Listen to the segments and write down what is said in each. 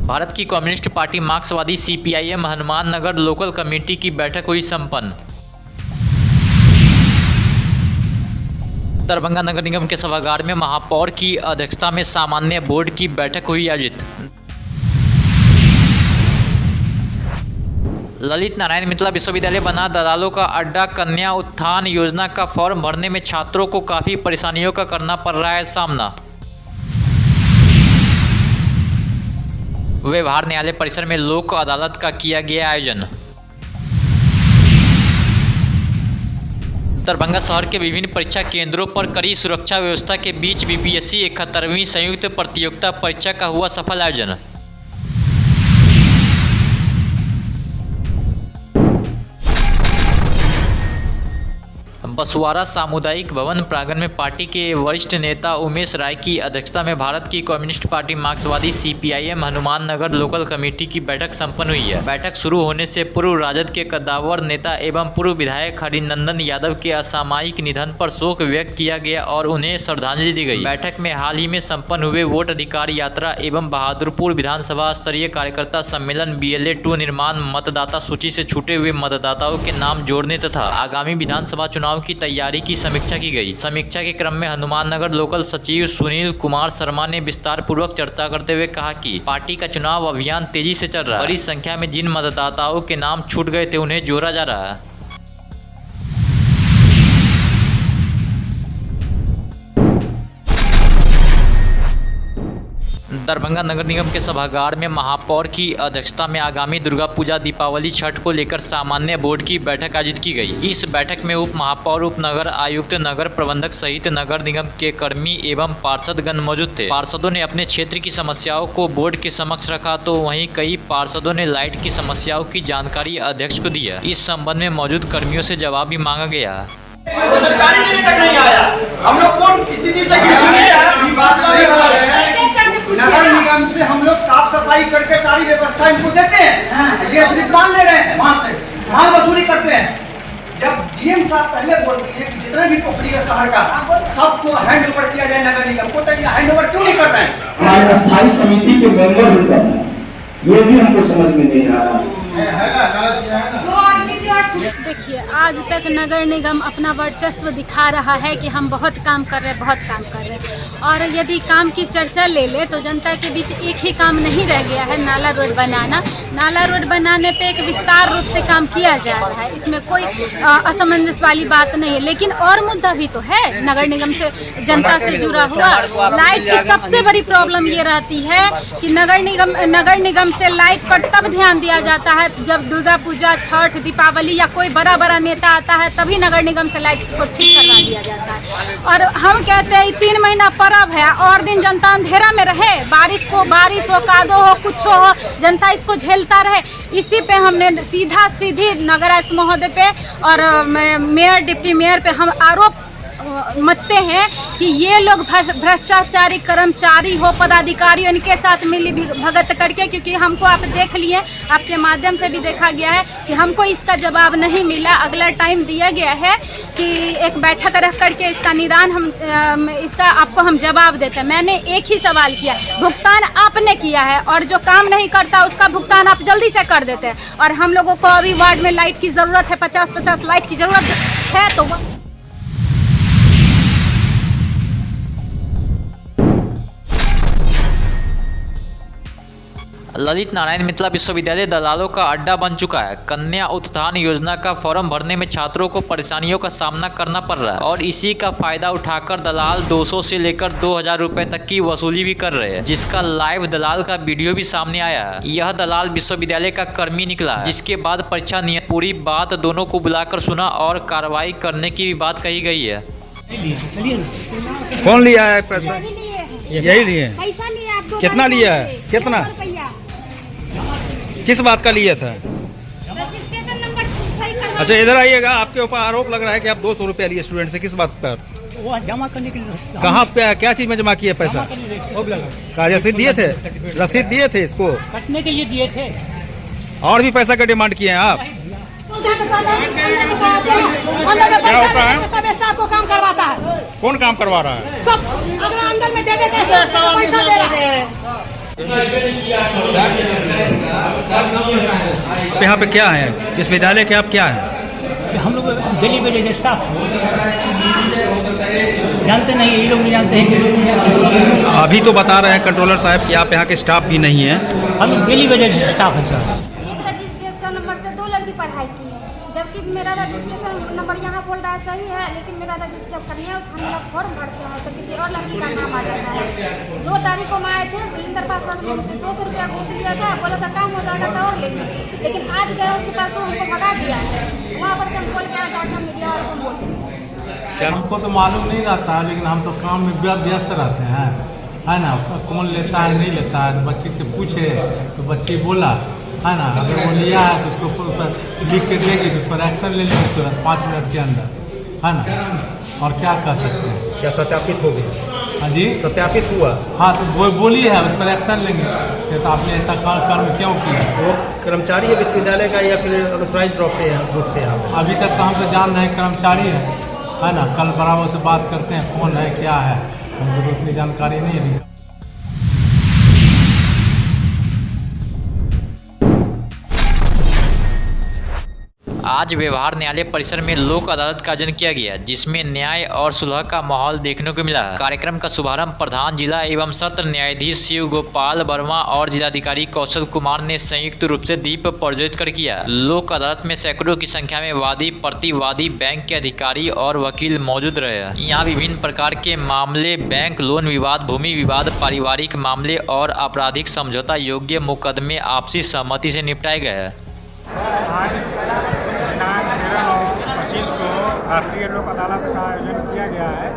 भारत की communist party मार्क्सवादी CPIM Hanuman Nagar local committee की बैठक हुई संपन्न। दरभंगा नगर निगम के सभागार में महापौर की अध्यक्षता में सामान्य बोर्ड की बैठक हुई आयोजित। ललित नारायण मिथिला विश्वविद्यालय बना दलालों का अड्डा। कन्या उत्थान योजना का फॉर्म भरने में छात्रों को काफ़ी परेशानियों का करना पड़ रहा है सामना। व्यवहार न्यायालय परिसर में लोक अदालत का किया गया आयोजन। दरभंगा शहर के विभिन्न परीक्षा केंद्रों पर कड़ी सुरक्षा व्यवस्था के बीच बीपीएससी 71वीं संयुक्त प्रतियोगिता परीक्षा का हुआ सफल आयोजन। बसवाड़ा सामुदायिक भवन प्रांगण में पार्टी के वरिष्ठ नेता उमेश राय की अध्यक्षता में भारत की कम्युनिस्ट पार्टी मार्क्सवादी CPIM Hanuman Nagar local committee की बैठक संपन्न हुई है। बैठक शुरू होने से पूर्व राजद के कद्दावर नेता एवं पूर्व विधायक हरिनंदन यादव के असामयिक निधन पर शोक व्यक्त किया गया और उन्हें श्रद्धांजलि दी गई। बैठक में हाल ही में संपन्न हुए वोट अधिकार यात्रा एवं बहादुरपुर विधानसभा स्तरीय कार्यकर्ता सम्मेलन BLA 2 निर्माण, मतदाता सूची से छूटे हुए मतदाताओं के नाम जोड़ने तथा आगामी विधानसभा चुनाव की तैयारी की समीक्षा की गई। समीक्षा के क्रम में हनुमान नगर लोकल सचिव सुनील कुमार शर्मा ने विस्तार पूर्वक चर्चा करते हुए कहा कि पार्टी का चुनाव अभियान तेजी से चल रहा है। बड़ी संख्या में जिन मतदाताओं के नाम छूट गए थे उन्हें जोड़ा जा रहा है। दरभंगा नगर निगम के सभागार में महापौर की अध्यक्षता में आगामी दुर्गा पूजा, दीपावली, छठ को लेकर सामान्य बोर्ड की बैठक आयोजित की गई। इस बैठक में उप महापौर, उप नगर आयुक्त, नगर प्रबंधक सहित नगर निगम के कर्मी एवं पार्षदगण मौजूद थे। पार्षदों ने अपने क्षेत्र की समस्याओं को बोर्ड के समक्ष रखा तो वहीं कई पार्षदों ने लाइट की समस्याओं की जानकारी अध्यक्ष को दी है। इस संबंध में मौजूद कर्मियों से जवाब भी मांगा गया है। जानकारी देने तक नहीं आया। हम लोग कौन स्थिति से नगर निगम से हम लोग साफ सफाई करके सारी व्यवस्था इनको देते हैं। ये सिर्फ मान ले रहे हैं, वहाँ से माल वसूली करते हैं। जब डीएम साहब पहले बोलते हैं कि जितना भी टोकरी है शहर का सबको हैंड ओवर किया जाए नगर निगम को, तो हैंड ओवर क्यों नहीं कर रहे हैं? हमारे स्थायी समिति के मेंबर होकर ये भी हमको समझ में नहीं आ रहा। देखिए, आज तक नगर निगम अपना वर्चस्व दिखा रहा है कि हम बहुत काम कर रहे हैं, बहुत काम कर रहे हैं। और यदि काम की चर्चा ले ले तो जनता के बीच एक ही काम नहीं रह गया है, नाला रोड बनाना। नाला रोड बनाने पे एक विस्तार रूप से काम किया जा रहा है, इसमें कोई असमंजस वाली बात नहीं है। लेकिन और मुद्दा भी तो है नगर निगम से, जनता से जुड़ा हुआ। लाइट की सबसे बड़ी प्रॉब्लम ये रहती है कि नगर निगम से लाइट पर तब ध्यान दिया जाता है जब दुर्गा पूजा, छठ, दीपावली या कोई बड़ा नेता आता है, तभी नगर निगम से लाइट को ठीक करवा दिया जाता है। और हम कहते हैं 3 महीना पर्व है और दिन जनता अंधेरा में रहे, बारिश हो, कादो हो, कुछ हो, जनता इसको झेलता रहे। इसी पे हमने सीधी नगर आयुक्त महोदय पे और मेयर, डिप्टी मेयर पे हम आरोप मचते हैं कि ये लोग भ्रष्टाचारी कर्मचारी हो, पदाधिकारी हो, इनके साथ मिली भगत करके। क्योंकि हमको आप देख लिए, आपके माध्यम से भी देखा गया है कि हमको इसका जवाब नहीं मिला। अगला टाइम दिया गया है कि एक बैठक रख करके इसका निदान इसका आपको हम जवाब देते हैं। मैंने एक ही सवाल किया, भुगतान आपने किया है और जो काम नहीं करता उसका भुगतान आप जल्दी से कर देते हैं। और हम लोगों को अभी वार्ड में लाइट की ज़रूरत है, 50 लाइट की ज़रूरत है। तो ललित नारायण मिथिला विश्वविद्यालय दलालों का अड्डा बन चुका है। कन्या उत्थान योजना का फॉर्म भरने में छात्रों को परेशानियों का सामना करना पड़ रहा है और इसी का फायदा उठाकर दलाल 200 से लेकर 2000 रुपए तक की वसूली भी कर रहे हैं, जिसका लाइव दलाल का वीडियो भी सामने आया है। यह दलाल विश्वविद्यालय का कर्मी निकला है, जिसके बाद परीक्षा नियम पूरी बात दोनों को बुलाकर सुना और कार्रवाई करने की भी बात कही गई है। कौन लिया है पैसा? यही लिए। कितना लिया है? कितना? किस बात का लिया था? अच्छा, इधर आइएगा। आपके ऊपर आरोप लग रहा है कि आप 200 रुपया लिए स्टूडेंट से। किस बात पर? वो जमा करने के लिए। कहाँ पे, क्या चीज में जमा किए पैसा? रसीद दिए थे? रसीद दिए थे इसको? कटने के लिए दिए थे। और भी पैसा का डिमांड किए हैं आप? क्या होता है? सब स्टाफ को काम करवाता है। कौन काम करवा रहा है? सब अगर अंदर में देने कैसे पैसा दे रहा है। यहाँ पे क्या है, इस विद्यालय के आप क्या है? हम लोग डेली वेजेज स्टाफ जानते नहीं, ये लोग नहीं जानते हैं कि लोग नहीं जानते। अभी तो बता रहे हैं कंट्रोलर साहब कि आप यहाँ के स्टाफ भी नहीं हैं। हम लोग डेली वेजेज स्टाफ है सर। एक रजिस्ट्रेशन नंबर से 2 लड़की पढ़ाई की है, जबकि मेरा रजिस्ट्रेशन नंबर यहाँ बोल रहा है सही है, लेकिन मेरा रजिस्टर कन्या हम लोग फॉर्म भरते हैं तो किसी और लड़की का नाम आ जाता है। 2 तारीख को मैं आए थे, सिलेंडर पास करने से 200 रुपया घूस लिया था, बोला था काम हो जाएगा तो और लेंगे, लेकिन आज गए उसके पास तो हमको भगा दिया है। वहाँ पर हम बोल के आया था मीडिया और हम बोलते हैं। हमको तो मालूम नहीं रहता है, लेकिन हम तो काम में व्यस्त रहते हैं, है ना। कौन लेता है नहीं लेता है, तो बच्ची से पूछे तो बच्ची बोला, है ना। अगर वो लिया है तो उसको ऊपर लिख के देगी तो उस पर एक्शन ले लेंगे तुरंत 5 मिनट के अंदर, है ना। और क्या कर सकते हैं? क्या सत्यापित हो गया? हाँ जी, सत्यापित हुआ। हाँ, तो वो बोली है उस पर एक्शन लेंगे। तो आपने ऐसा कर्म क्यों किया? वो कर्मचारी है विश्वविद्यालय का या फिर ऑथराइज्ड ग्रुप से यहाँ? अभी तक तो हम तो जान रहे हैं कर्मचारी है ना। कल बराबर से बात करते हैं कौन है क्या है, हमको तो उतनी जानकारी नहीं है। आज व्यवहार न्यायालय परिसर में लोक अदालत का आयोजन किया गया, जिसमें न्याय और सुलह का माहौल देखने को मिला। कार्यक्रम का शुभारंभ प्रधान जिला एवं सत्र न्यायाधीश शिव गोपाल वर्मा और जिलाधिकारी कौशल कुमार ने संयुक्त रूप से दीप प्रज्वलित कर किया। लोक अदालत में सैकड़ों की संख्या में वादी, प्रतिवादी, बैंक के अधिकारी और वकील मौजूद रहे। यहाँ विभिन्न प्रकार के मामले, बैंक लोन विवाद, भूमि विवाद, पारिवारिक मामले और आपराधिक समझौता योग्य मुकदमे आपसी सहमति से निपटाए गए। राष्ट्रीय लोक अदालत का आयोजन किया गया है,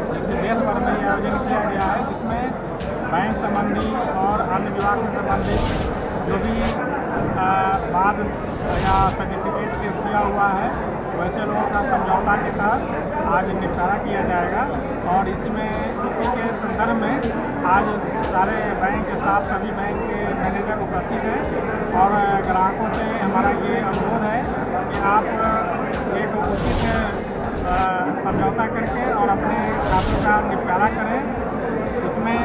जिसमें देश भर में आयोजन किया गया है, जिसमें बैंक संबंधी और अन्य विभाग से संबंधित जो भी वाद या सर्टिफिकेट केस किया हुआ है वैसे लोगों का समझौता के तहत आज निपटारा किया जाएगा। और इसमें इसी के संदर्भ में आज सारे बैंक के साथ सभी बैंक के मैनेजर उपस्थित हैं और ग्राहकों से हमारा ये अनुरोध है कि आप एक उचित समझौता करके और अपने खातों का निपटारा करें। इसमें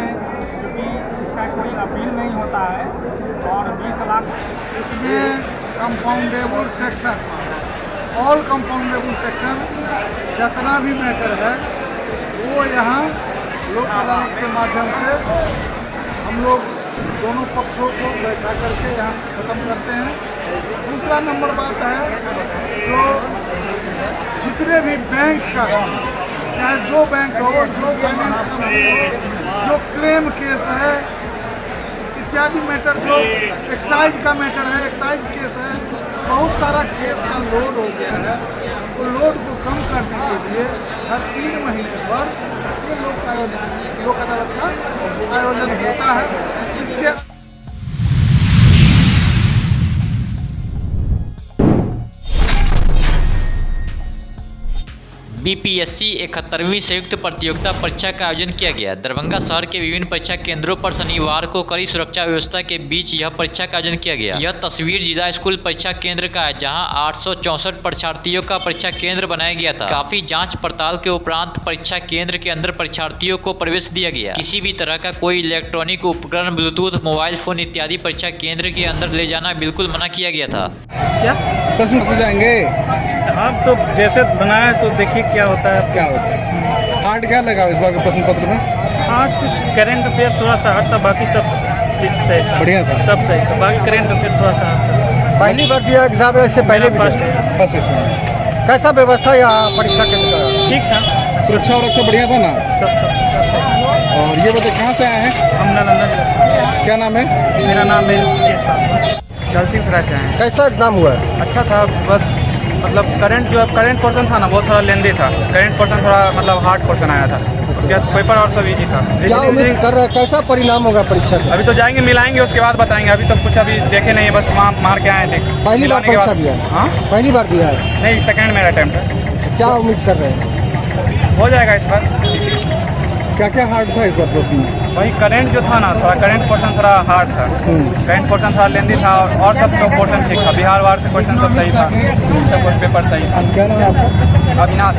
क्योंकि इसका कोई अपील नहीं होता है और 20 लाख इसमें compoundable section, all compoundable section जितना भी मैटर है वो यहाँ लोक अदालत के माध्यम से हम लोग दोनों पक्षों को बैठा करके यहाँ ख़त्म करते हैं। दूसरा नंबर बात है, जो जितने भी बैंक का, चाहे जो बैंक हो, जो फाइनेंस कंपनी हो, जो क्लेम केस है इत्यादि मैटर, जो एक्साइज का मैटर है, एक्साइज केस है, बहुत सारा केस का लोड हो गया है। तो लोड को कम करने के लिए हर 3 महीने पर ये लोक अदालत का आयोजन होता है। इसके बीपीएससी 71वीं संयुक्त प्रतियोगिता परीक्षा का आयोजन किया गया। दरभंगा शहर के विभिन्न परीक्षा केंद्रों पर शनिवार को कड़ी सुरक्षा व्यवस्था के बीच यह परीक्षा का आयोजन किया गया। यह तस्वीर जिला स्कूल परीक्षा केंद्र का है, जहां 864 परीक्षार्थियों का परीक्षा केंद्र बनाया गया था। काफी जांच पड़ताल के उपरांत परीक्षा केंद्र के अंदर परीक्षार्थियों को प्रवेश दिया गया। किसी भी तरह का कोई इलेक्ट्रॉनिक उपकरण, ब्लूटूथ, मोबाइल फोन इत्यादि परीक्षा केंद्र के अंदर ले जाना बिल्कुल मना किया गया था। क्या प्रश्न से जाएंगे आप तो जैसे बनाए तो देखिए क्या होता है। क्या होता है? हार्ड क्या लगा इस बार के प्रश्न पत्र में? हाँ, कुछ करंट अफेयर थोड़ा सा हट था, बाकी सब सही था, बढ़िया था, सब सही था। बाकी करंट अफेयर थोड़ा सा हट था। पहली बार दिया एग्जाम, इससे पहले भी कैसा व्यवस्था यहाँ परीक्षा केंद्र का? ठीक था, सुरक्षा और बढ़िया था ना? सब। और ये बताइए कहाँ से आए हैं? हम नालंदा जिला। क्या नाम है? मेरा नाम है जल सिंह सराय से आए। कैसा एग्जाम हुआ? अच्छा था, बस मतलब करंट पोर्शन था ना वो थोड़ा लेंदी था। करंट पोर्शन थोड़ा मतलब हार्ड पोर्शन आया था, उसके बाद पेपर और सब इजी था। क्या उम्मीद कर रहे हैं, कैसा परिणाम होगा परीक्षा का? अभी तो जाएंगे, मिलाएंगे, उसके बाद बताएंगे। अभी तो कुछ अभी देखे नहीं है, बस वहाँ मार के आए थे। पहली बार परीक्षा दिया? हाँ, पहली बार दिया है? नहीं, सेकंड मेरा अटेम्प्ट है। क्या उम्मीद कर रहे हैं? हो जाएगा इस बार। क्या क्या हार्ड था इस बार प्रश्न में? वही करंट जो था ना, थोड़ा करंट पोर्शन थोड़ा हार्ड था। करंट पोर्शन थोड़ा लेंदी था और सब तो पोर्शन ठीक था। बिहार वार से क्वेश्चन सब सही था, सब पेपर सही था। क्या नाम है आपका? अविनाश।